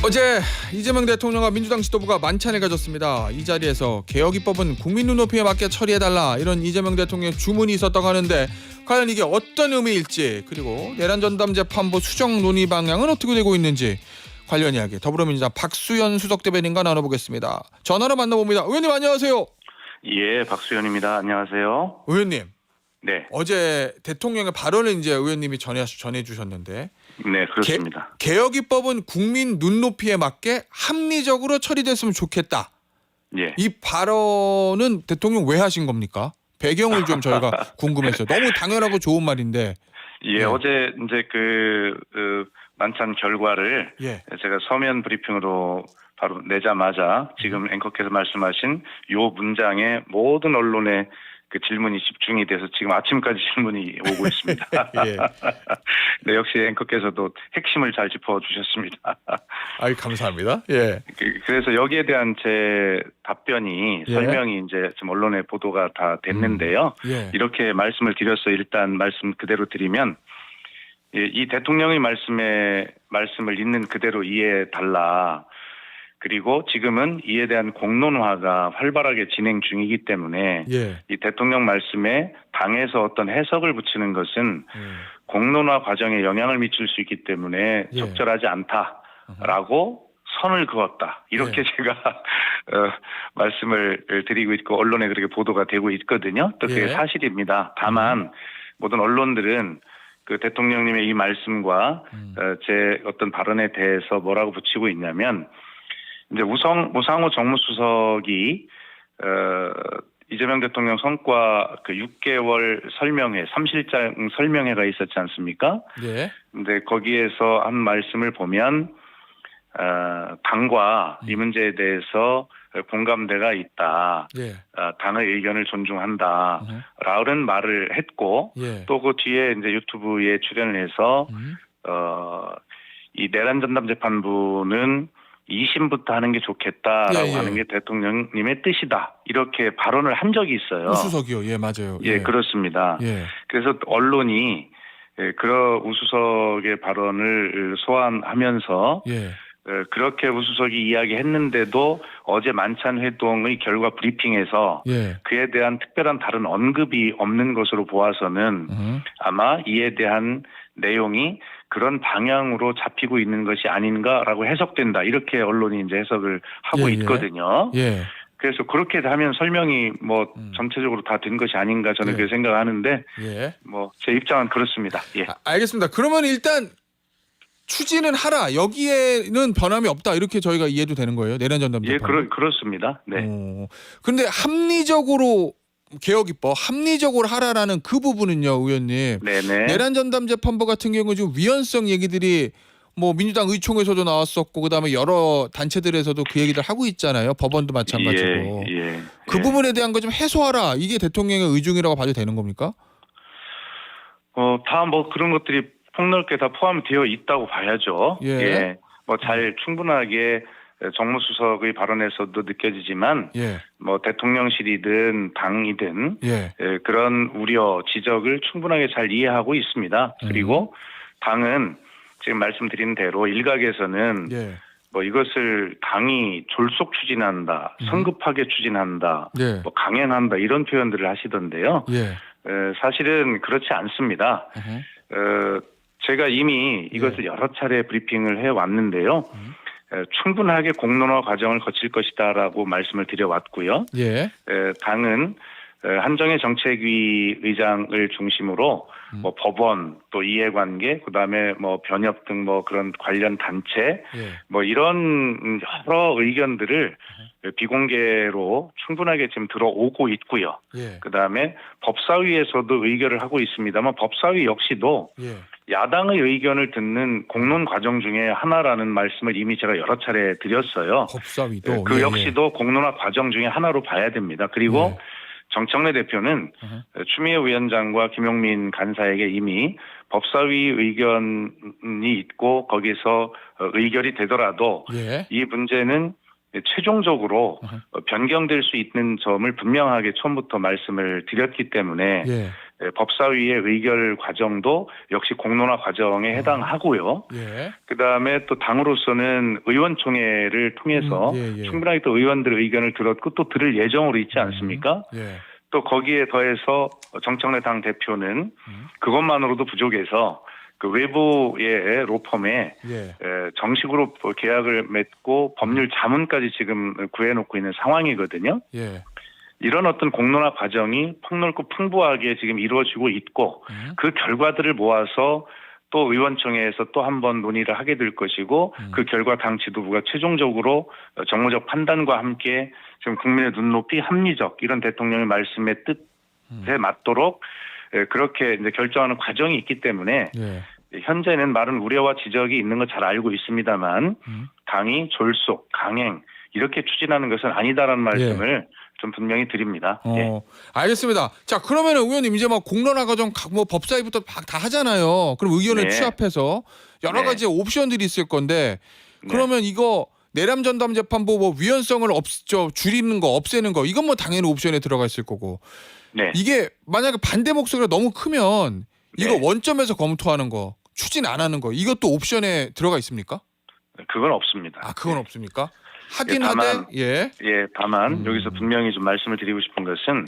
어제 이재명 대통령과 민주당 지도부가 만찬을 가졌습니다. 이 자리에서 개혁 입법은 국민 눈높이에 맞게 처리해달라 이런 이재명 대통령의 주문이 있었다고 하는데 과연 이게 어떤 의미일지 그리고 내란 전담 재판부 수정 논의 방향은 어떻게 되고 있는지 관련 이야기 더불어민주당 박수현 수석 대변인과 나눠보겠습니다. 전화로 만나봅니다. 의원님 안녕하세요. 예, 박수현입니다. 안녕하세요. 의원님. 네. 어제 대통령의 발언을 이제 의원님이 전해주셨는데 네, 그렇습니다. 개혁 입법은 국민 눈높이에 맞게 합리적으로 처리됐으면 좋겠다. 예. 이 발언은 대통령 왜 하신 겁니까? 배경을 좀 저희가 궁금했어요. 너무 당연하고 좋은 말인데. 예, 어제 이제 그 만찬 결과를 제가 서면 브리핑으로 바로 내자마자 지금 앵커께서 말씀하신 요 문장에 모든 언론의 그 질문이 집중이 돼서 지금 아침까지 질문이 오고 있습니다. 예. 네, 역시 앵커께서도 핵심을 잘 짚어주셨습니다. 아이 감사합니다. 예. 그래서 여기에 대한 제 답변이 설명이 이제 지금 언론에 보도가 다 됐는데요. 이렇게 말씀을 드렸어. 일단 말씀 그대로 드리면 이 대통령의 말씀을 있는 그대로 이해해 달라. 그리고 지금은 이에 대한 공론화가 활발하게 진행 중이기 때문에 이 대통령 말씀에 당에서 어떤 해석을 붙이는 것은 공론화 과정에 영향을 미칠 수 있기 때문에 적절하지 않다라고 선을 그었다. 이렇게 제가 말씀을 드리고 있고 언론에 그렇게 보도가 되고 있거든요. 또 그게 사실입니다. 다만 모든 언론들은 그 대통령님의 이 말씀과 제 어떤 발언에 대해서 뭐라고 붙이고 있냐면 이제 우상호 정무수석이 이재명 대통령 성과 그 6개월 설명회, 3실장 설명회가 있었지 않습니까? 네. 근데 거기에서 한 말씀을 보면 당과 이 문제에 대해서 공감대가 있다. 당의 의견을 존중한다. 라는 말을 했고 또 그 뒤에 이제 유튜브에 출연을 해서 이 내란 전담 재판부는 2심부터 하는 게 좋겠다라고 하는 게 대통령님의 뜻이다. 이렇게 발언을 한 적이 있어요. 우수석이요. 예, 맞아요. 예, 그렇습니다. 그래서 언론이 그런 우수석의 발언을 소환하면서 그렇게 우수석이 이야기했는데도 어제 만찬 회동의 결과 브리핑에서 그에 대한 특별한 다른 언급이 없는 것으로 보아서는 아마 이에 대한 내용이 그런 방향으로 잡히고 있는 것이 아닌가라고 해석된다. 이렇게 언론이 이제 해석을 하고 있거든요. 그래서 그렇게 하면 설명이 뭐 전체적으로 다 된 것이 아닌가 저는 그렇게 생각하는데 뭐 제 입장은 그렇습니다. 알겠습니다. 그러면 일단 추진은 하라. 여기에는 변함이 없다. 이렇게 저희가 이해도 되는 거예요. 내란 전담 재판. 예, 그렇습니다. 네. 근데 합리적으로 개혁 입법 합리적으로 하라라는 그 부분은요, 의원님. 네네. 내란 전담 재판부 같은 경우 좀 위헌성 얘기들이 뭐 민주당 의총에서도 나왔었고 그다음에 여러 단체들에서도 그 얘기들 하고 있잖아요. 법원도 마찬가지고. 그 부분에 대한 거 좀 해소하라. 이게 대통령의 의중이라고 봐도 되는 겁니까? 다 뭐 그런 것들이 폭넓게 다 포함되어 있다고 봐야죠. 뭐 잘 충분하게 정무수석의 발언에서도 느껴지지만 뭐 대통령실이든 당이든 그런 우려, 지적을 충분하게 잘 이해하고 있습니다. 그리고 당은 지금 말씀드린 대로 일각에서는 뭐 이것을 당이 졸속 추진한다, 성급하게 추진한다, 뭐 강행한다 이런 표현들을 하시던데요. 사실은 그렇지 않습니다. 제가 이미 이것을 여러 차례 브리핑을 해왔는데요. 충분하게 공론화 과정을 거칠 것이다라고 말씀을 드려왔고요. 당은 한정혜 정책위 의장을 중심으로 뭐 법원 또 이해관계 그다음에 뭐 변협 등 뭐 그런 관련 단체 뭐 이런 여러 의견들을 비공개로 충분하게 지금 들어오고 있고요. 그다음에 법사위에서도 의결을 하고 있습니다만 법사위 역시도 야당의 의견을 듣는 공론 과정 중에 하나라는 말씀을 이미 제가 여러 차례 드렸어요. 법사위도 그 역시도 공론화 과정 중에 하나로 봐야 됩니다. 그리고 정청래 대표는 추미애 위원장과 김용민 간사에게 이미 법사위 의견이 있고 거기서 의결이 되더라도 이 문제는 최종적으로 변경될 수 있는 점을 분명하게 처음부터 말씀을 드렸기 때문에 법사위의 의결 과정도 역시 공론화 과정에 해당하고요. 예. 그다음에 또 당으로서는 의원총회를 통해서 충분하게 또 의원들의 의견을 들었고 또 들을 예정으로 있지 않습니까? 예. 또 거기에 더해서 정청래 당 대표는 그것만으로도 부족해서 그 외부의 로펌에 정식으로 계약을 맺고 법률 자문까지 지금 구해놓고 있는 상황이거든요. 예. 이런 어떤 공론화 과정이 폭넓고 풍부하게 지금 이루어지고 있고 그 결과들을 모아서 또 의원총회에서 또 한 번 논의를 하게 될 것이고 그 결과 당 지도부가 최종적으로 정무적 판단과 함께 지금 국민의 눈높이 합리적 이런 대통령의 말씀의 뜻에 맞도록 그렇게 이제 결정하는 과정이 있기 때문에 현재는 많은 우려와 지적이 있는 거 잘 알고 있습니다만 당이 졸속, 강행 이렇게 추진하는 것은 아니다라는 말씀을 좀 분명히 드립니다. 알겠습니다. 자, 그러면 의원님 이제 막 공론화 과정 뭐 법사위부터 다 하잖아요. 그럼 의견을 취합해서 여러 가지 옵션들이 있을 건데 그러면 이거 내란 전담 재판부 뭐 위헌성을 줄이는 거, 없애는 거 이건 뭐 당연히 옵션에 들어가 있을 거고. 이게 만약에 반대 목소리가 너무 크면 이거 원점에서 검토하는 거, 추진 안 하는 거 이것도 옵션에 들어가 있습니까? 그건 없습니다. 아, 그건 없습니까? 하긴 다만, 하되 다만 여기서 분명히 좀 말씀을 드리고 싶은 것은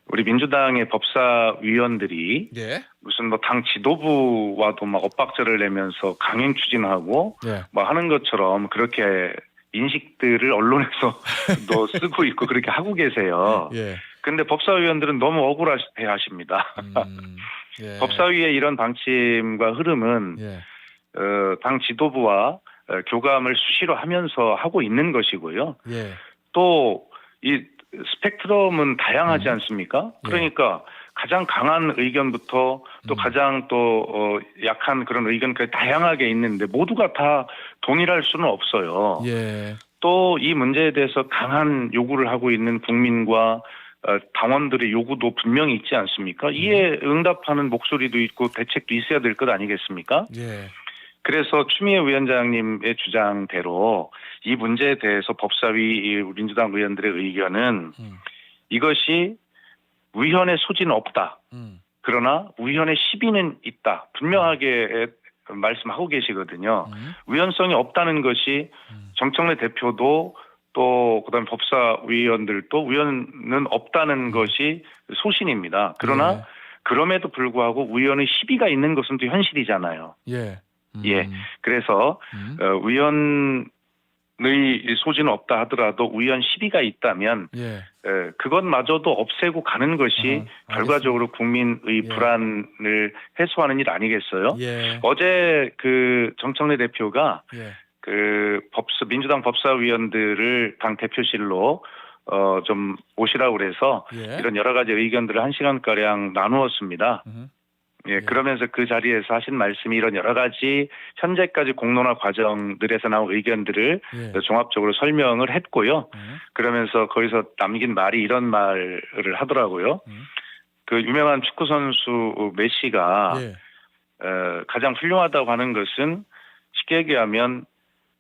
우리 민주당의 법사위원들이 무슨 뭐 당 지도부와도 막 엇박자를 내면서 강행 추진하고 뭐 하는 것처럼 그렇게 인식들을 언론에서 또 쓰고 있고 그렇게 하고 계세요. 근데 법사위원들은 너무 억울해 하십니다. 법사위의 이런 방침과 흐름은 당 지도부와 교감을 수시로 하면서 하고 있는 것이고요. 또 이 스펙트럼은 다양하지 않습니까? 그러니까 가장 강한 의견부터 또 가장 또 약한 그런 의견까지 다양하게 있는데 모두가 다 동일할 수는 없어요. 또 이 문제에 대해서 강한 요구를 하고 있는 국민과 당원들의 요구도 분명히 있지 않습니까? 이에 응답하는 목소리도 있고 대책도 있어야 될 것 아니겠습니까? 그래서 추미애 위원장님의 주장대로 이 문제에 대해서 법사위 민주당 의원들의 의견은 이것이 위헌의 소지는 없다. 그러나 위헌의 시비는 있다. 분명하게 말씀하고 계시거든요. 위헌성이 없다는 것이 정청래 대표도 또 그다음에 법사위원들도 위헌은 없다는 것이 소신입니다. 그러나 그럼에도 불구하고 위헌의 시비가 있는 것은 또 현실이잖아요. 그래서 위헌의 소지는 없다 하더라도 위헌 시비가 있다면 그것마저도 없애고 가는 것이 결과적으로 국민의 불안을 해소하는 일 아니겠어요? 어제 그 정청래 대표가 그 민주당 법사위원들을 당 대표실로 좀 오시라고 그래서 이런 여러 가지 의견들을 1시간가량 나누었습니다. 그러면서 그 자리에서 하신 말씀이 이런 여러 가지 현재까지 공론화 과정들에서 나온 의견들을 종합적으로 설명을 했고요. 그러면서 거기서 남긴 말이 이런 말을 하더라고요. 그 유명한 축구 선수 메시가 가장 훌륭하다고 하는 것은 쉽게 얘기하면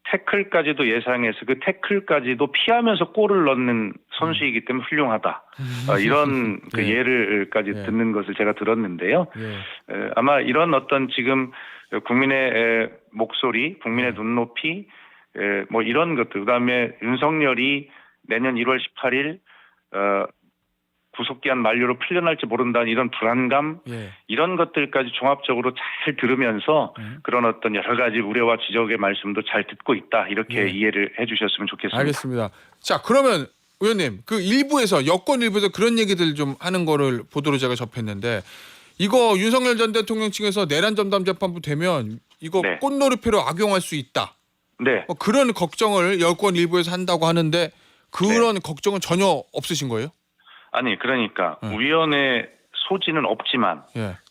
태클까지도 예상해서 그 태클까지도 피하면서 골을 넣는 선수이기 때문에 훌륭하다. 이런 그 예를까지 듣는 것을 제가 들었는데요. 아마 이런 어떤 지금 국민의 목소리, 국민의 눈높이, 뭐 이런 것들, 그다음에 윤석열이 내년 1월 18일 구속기한 만료로 풀려날지 모른다는 이런 불안감 이런 것들까지 종합적으로 잘 들으면서 그런 어떤 여러 가지 우려와 지적의 말씀도 잘 듣고 있다 이렇게 이해를 해주셨으면 좋겠습니다. 알겠습니다. 자, 그러면 의원님 그 일부에서 여권 일부에서 그런 얘기들 좀 하는 거를 보도로 제가 접했는데 이거 윤석열 전 대통령 측에서 내란 전담 재판부 되면 이거 꽃놀이표로 악용할 수 있다. 그런 걱정을 여권 일부에서 한다고 하는데 그런 걱정은 전혀 없으신 거예요? 아니 그러니까 위헌의 소지는 없지만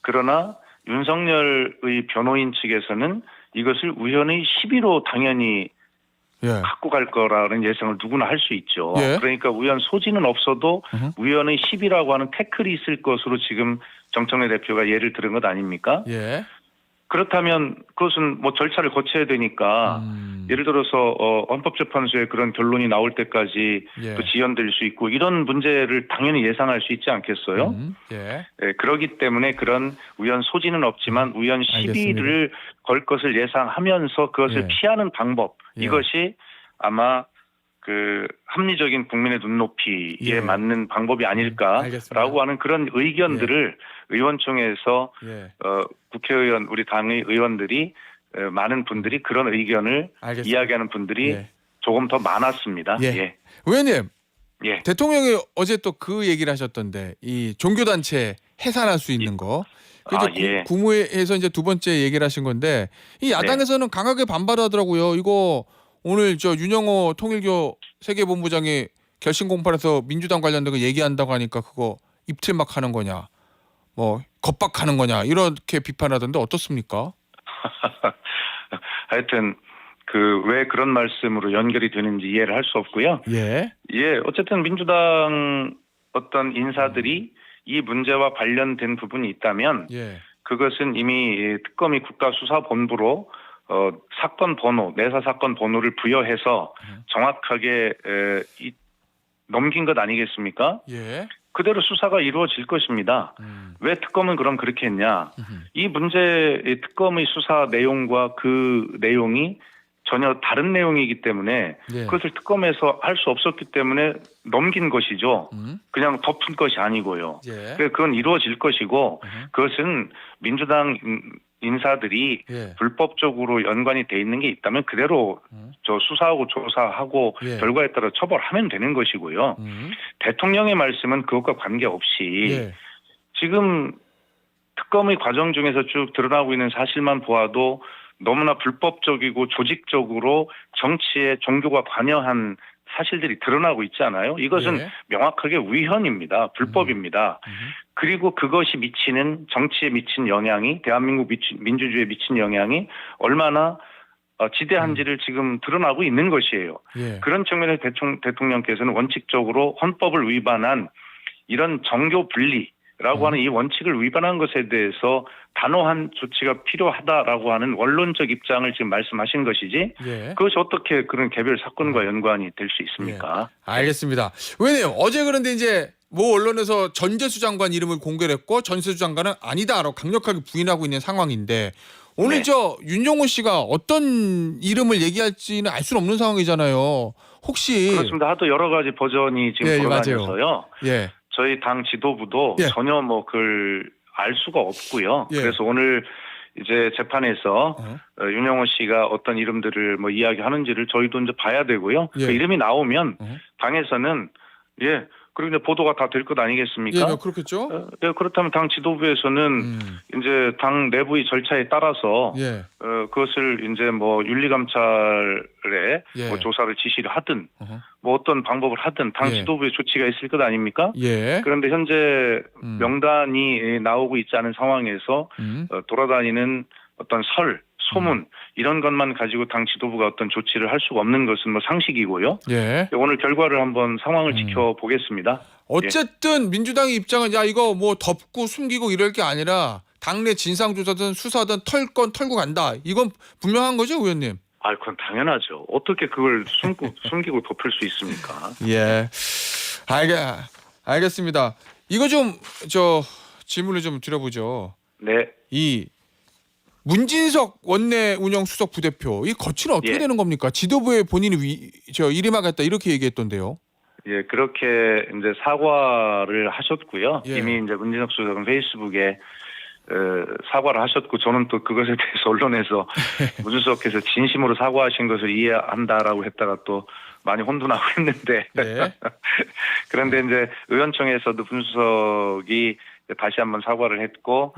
그러나 윤석열의 변호인 측에서는 이것을 위헌의 시비로 당연히 갖고 갈 거라는 예상을 누구나 할 수 있죠. 그러니까 위헌 소지는 없어도 위헌의 시비라고 하는 태클이 있을 것으로 지금 정청래 대표가 예를 들은 것 아닙니까? 그렇다면 그것은 뭐 절차를 거쳐야 되니까 예를 들어서 헌법재판소에 그런 결론이 나올 때까지 예. 또 지연될 수 있고 이런 문제를 당연히 예상할 수 있지 않겠어요? 예. 그러기 때문에 그런 우연 소지는 없지만 우연 시비를 걸 것을 예상하면서 그것을 예. 피하는 방법 예. 이것이 아마 그 합리적인 국민의 눈높이에 예. 맞는 방법이 아닐까라고 하는 그런 의견들을 의원총회에서 국회의원 우리 당의 의원들이 많은 분들이 그런 의견을 이야기하는 분들이 조금 더 많았습니다. 예. 의원님, 예. 대통령이 어제 또 그 얘기를 하셨던데 이 종교단체 해산할 수 있는 거. 이제 국무회에서 이제 두 번째 얘기를 하신 건데 이 야당에서는 강하게 반발하더라고요. 이거 오늘 저 윤영호 통일교 세계본부장이 결심 공판에서 민주당 관련된 거 얘기한다고 하니까 그거 입틀막 하는 거냐, 뭐 겁박하는 거냐 이렇게 비판하던데 어떻습니까? 하여튼 그 왜 그런 말씀으로 연결이 되는지 이해를 할 수 없고요. 예, 어쨌든 민주당 어떤 인사들이 이 문제와 관련된 부분이 있다면 그것은 이미 특검이 국가수사본부로 사건 번호, 내사 사건 번호를 부여해서 정확하게 넘긴 것 아니겠습니까? 그대로 수사가 이루어질 것입니다. 왜 특검은 그럼 그렇게 했냐? 이 문제의 특검의 수사 내용과 그 내용이 전혀 다른 내용이기 때문에 그것을 특검에서 할 수 없었기 때문에 넘긴 것이죠. 그냥 덮은 것이 아니고요. 그건 이루어질 것이고 그것은 민주당 인사들이 불법적으로 연관이 돼 있는 게 있다면 그대로 저 수사하고 조사하고 결과에 따라 처벌하면 되는 것이고요. 대통령의 말씀은 그것과 관계없이 지금 특검의 과정 중에서 쭉 드러나고 있는 사실만 보아도 너무나 불법적이고 조직적으로 정치에 종교가 관여한 사실들이 드러나고 있잖아요. 이것은 명확하게 위헌입니다. 불법입니다. 그리고 그것이 미치는 정치에 미친 영향이 대한민국 민주주의에 미친 영향이 얼마나 지대한지를 지금 드러나고 있는 것이에요. 그런 측면에서 대통령께서는 원칙적으로 헌법을 위반한 이런 정교 분리라고 하는 이 원칙을 위반한 것에 대해서 단호한 조치가 필요하다라고 하는 원론적 입장을 지금 말씀하신 것이지 그것이 어떻게 그런 개별 사건과 연관이 될 수 있습니까? 알겠습니다. 왜냐면 어제 그런데 이제 모 언론에서 전재수 장관 이름을 공개를 했고 전재수 장관은 아니다라고 강력하게 부인하고 있는 상황인데 오늘 저 윤영호 씨가 어떤 이름을 얘기할지는 알 수는 없는 상황이잖아요. 혹시 그렇습니다. 하도 여러 가지 버전이 지금 돌아다녀서요. 저희 당 지도부도 전혀 뭐 그걸 알 수가 없고요. 그래서 오늘 이제 재판에서 윤영호 씨가 어떤 이름들을 뭐 이야기하는지를 저희도 이제 봐야 되고요. 그 이름이 나오면 당에서는 그리고 이제 보도가 다 될 것 아니겠습니까? 그렇겠죠. 그렇다면 당 지도부에서는 이제 당 내부의 절차에 따라서 그것을 이제 뭐 윤리감찰에 뭐 조사를 지시를 하든 뭐 어떤 방법을 하든 당 지도부의 조치가 있을 것 아닙니까? 그런데 현재 명단이 나오고 있지 않은 상황에서 돌아다니는 어떤 소문 이런 것만 가지고 당 지도부가 어떤 조치를 할 수가 없는 것은 뭐 상식이고요. 오늘 결과를 한번 상황을 지켜보겠습니다. 어쨌든 민주당의 입장은 야 이거 뭐 덮고 숨기고 이럴 게 아니라 당내 진상조사든 수사든 털고 간다. 이건 분명한 거죠, 의원님? 그건 당연하죠. 어떻게 그걸 숨기고 덮을 수 있습니까? 알겠습니다. 이거 좀 질문을 좀 드려보죠. 이 문진석 원내 운영 수석 부대표 이 거취는 어떻게 되는 겁니까? 지도부에 본인이 일임하겠다 이렇게 얘기했던데요. 그렇게 이제 사과를 하셨고요. 이미 이제 문진석 수석은 페이스북에 사과를 하셨고 저는 또 그것에 대해서 언론에서 문수석께서 진심으로 사과하신 것을 이해한다라고 했다가 또 많이 혼돈하고 했는데 그런데 이제 의원총회에서도 문수석이 다시 한번 사과를 했고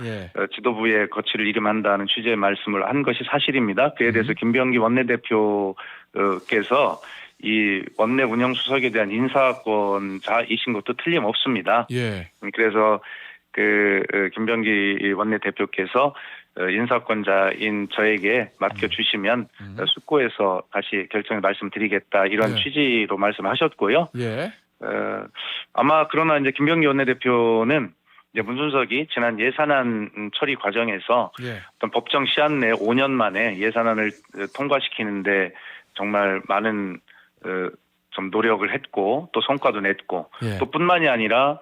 지도부의 거취를 이름한다는 취지의 말씀을 한 것이 사실입니다. 그에 대해서 김병기 원내대표께서 이 원내 운영 수석에 대한 인사권자이신 것도 틀림없습니다. 그래서 김병기 원내대표께서 인사권자인 저에게 맡겨주시면 숙고해서 다시 결정을 말씀드리겠다 이런 취지로 말씀하셨고요. 아마 그러나 이제 김병기 원내대표는 이제 문준석이 지난 예산안 처리 과정에서 예. 어떤 법정 시한 내 5년 만에 예산안을 통과시키는데 정말 많은 좀 노력을 했고 또 성과도 냈고 예. 또 뿐만이 아니라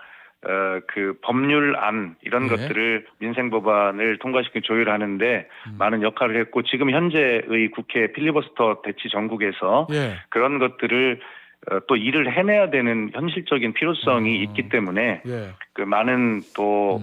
그 법률안 이런 예. 것들을 민생 법안을 통과시켜 조율하는데 많은 역할을 했고 지금 현재의 국회 필리버스터 대치 전국에서 예. 그런 것들을 또 일을 해내야 되는 현실적인 필요성이 있기 때문에 예. 그 많은 또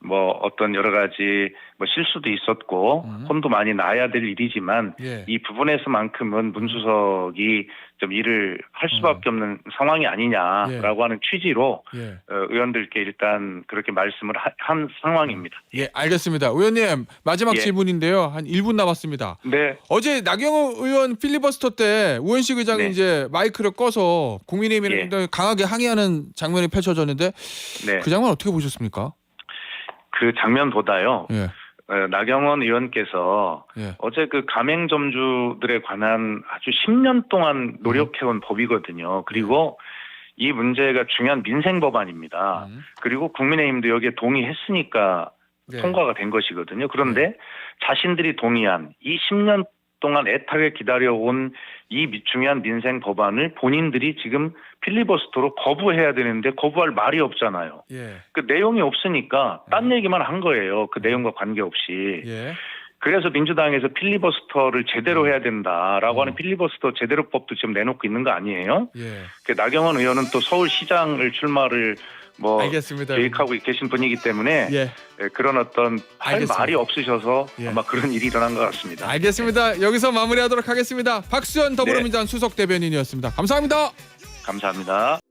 뭐 어떤 여러 가지 뭐 실수도 있었고 혼도 많이 나야 될 일이지만 예. 이 부분에서만큼은 문수석이 좀 일을 할 수밖에 없는 상황이 아니냐라고 하는 취지로 예. 의원들께 일단 그렇게 말씀을 한 상황입니다. 예, 알겠습니다. 의원님 마지막 예. 질문인데요. 한 1분 남았습니다. 네, 어제 나경원 의원 필리버스터 때 우원식 의장이 네. 이제 마이크를 꺼서 국민의힘을 예. 굉장히 강하게 항의하는 장면이 펼쳐졌는데 네. 그 장면 어떻게 보셨습니까? 그 장면보다요. 예. 나경원 의원께서 예. 어제 그 가맹점주들에 관한 아주 10년 동안 노력해온 법이거든요. 그리고 이 문제가 중요한 민생 법안입니다. 그리고 국민의힘도 여기에 동의했으니까 예. 통과가 된 것이거든요. 그런데 자신들이 동의한 이 10년 동안 애타게 기다려온 이 중요한 민생 법안을 본인들이 지금 필리버스터로 거부해야 되는데 거부할 말이 없잖아요. 예. 그 내용이 없으니까 딴 얘기만 한 거예요. 그 내용과 관계없이. 예. 그래서 민주당에서 필리버스터를 제대로 해야 된다라고 하는 필리버스터 제대로법도 지금 내놓고 있는 거 아니에요? 예. 그 나경원 의원은 또 서울시장을 출마를 뭐 알겠습니다. 계획하고 계신 분이기 때문에 예. 그런 어떤 할 알겠습니다. 말이 없으셔서 예. 아마 그런 일이 일어난 것 같습니다. 알겠습니다. 여기서 마무리하도록 하겠습니다. 박수현 더불어민주당 수석 대변인이었습니다. 감사합니다. 감사합니다.